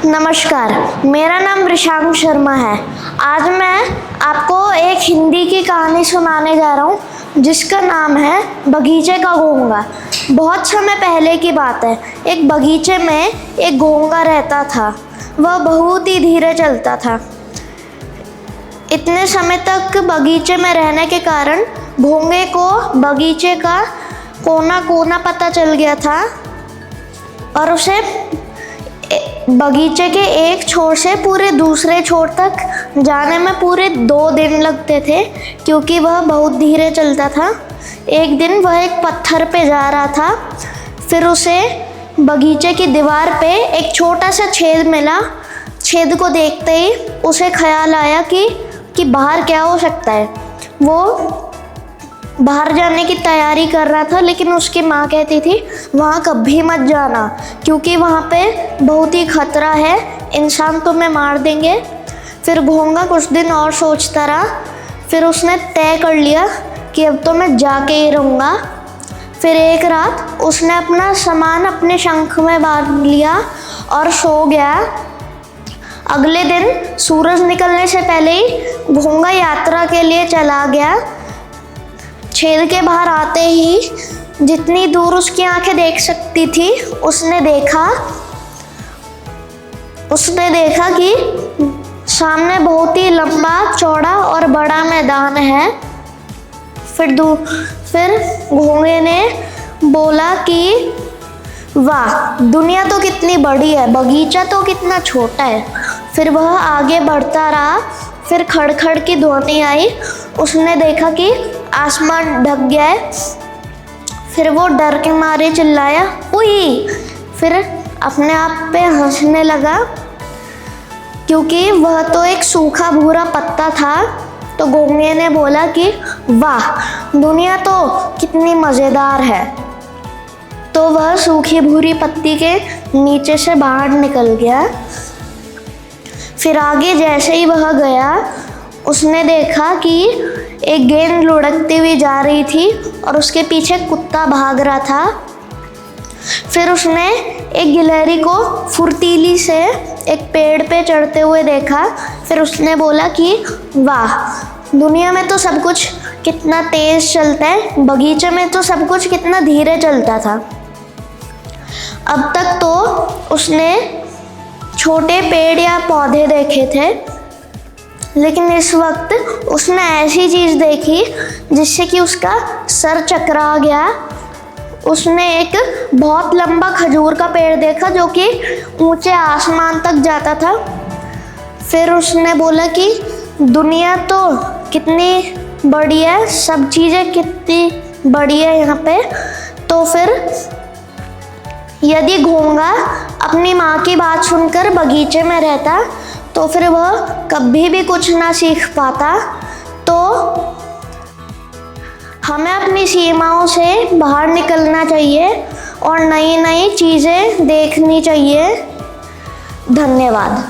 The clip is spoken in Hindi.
नमस्कार, मेरा नाम ऋषांक शर्मा है। आज मैं आपको एक हिंदी की कहानी सुनाने जा रहा हूँ जिसका नाम है बगीचे का घोंगा। बहुत समय पहले की बात है। एक बगीचे में एक घोंगा रहता था। वह बहुत ही धीरे चलता था। इतने समय तक बगीचे में रहने के कारण घोंगे को बगीचे का कोना कोना पता चल गया था और उसे बगीचे के एक छोर से पूरे दूसरे छोर तक जाने में पूरे 2 दिन लगते थे, क्योंकि वह बहुत धीरे चलता था। एक दिन वह एक पत्थर पे जा रहा था। फिर उसे बगीचे की दीवार पे एक छोटा सा छेद मिला। छेद को देखते ही उसे ख्याल आया कि बाहर क्या हो सकता है। वो बाहर जाने की तैयारी कर रहा था, लेकिन उसकी माँ कहती थी वहाँ कभी मत जाना, क्योंकि वहाँ पे बहुत ही खतरा है, इंसान तुम्हें मार देंगे। फिर घोंगा कुछ दिन और सोचता रहा। फिर उसने तय कर लिया कि अब तो मैं जाके ही रहूँगा। फिर एक रात उसने अपना सामान अपने शंख में बांध लिया और सो गया। अगले दिन सूरज निकलने से पहले ही घोंगा यात्रा के लिए चला गया। छेद के बाहर आते ही जितनी दूर उसकी आंखें देख सकती थी, उसने देखा कि सामने बहुत ही लंबा चौड़ा और बड़ा मैदान है। फिर घोंगे ने बोला कि वाह, दुनिया तो कितनी बड़ी है, बगीचा तो कितना छोटा है। फिर वह आगे बढ़ता रहा। फिर खड़खड़ की ध्वनि आई। उसने देखा कि आसमान ढक गया है। फिर वो डर के मारे चिल्लाया, उई। फिर अपने आप पे हंसने लगा, क्योंकि वह तो एक सूखा भूरा पत्ता था। तो घोंगे ने बोला कि वाह, दुनिया तो कितनी मज़ेदार है। तो वह सूखी भूरी पत्ती के नीचे से बाहर निकल गया। फिर आगे जैसे ही वह गया, उसने देखा कि एक गेंद लुढ़कती हुई जा रही थी और उसके पीछे कुत्ता भाग रहा था। फिर उसने एक गिलहरी को फुर्तीली से एक पेड़ पे चढ़ते हुए देखा। फिर उसने बोला कि वाह, दुनिया में तो सब कुछ कितना तेज चलता है, बगीचे में तो सब कुछ कितना धीरे चलता था। अब तक तो उसने छोटे पेड़ या पौधे देखे थे, लेकिन इस वक्त उसने ऐसी चीज़ देखी जिससे कि उसका सर चकरा गया। उसने एक बहुत लंबा खजूर का पेड़ देखा जो कि ऊंचे आसमान तक जाता था। फिर उसने बोला कि दुनिया तो कितनी बड़ी है, सब चीज़ें कितनी बड़ी है यहाँ पे। तो फिर यदि घोंगा अपनी माँ की बात सुनकर बगीचे में रहता तो फिर वह कभी भी कुछ ना सीख पाता। तो हमें अपनी सीमाओं से बाहर निकलना चाहिए और नई नई चीज़ें देखनी चाहिए। धन्यवाद।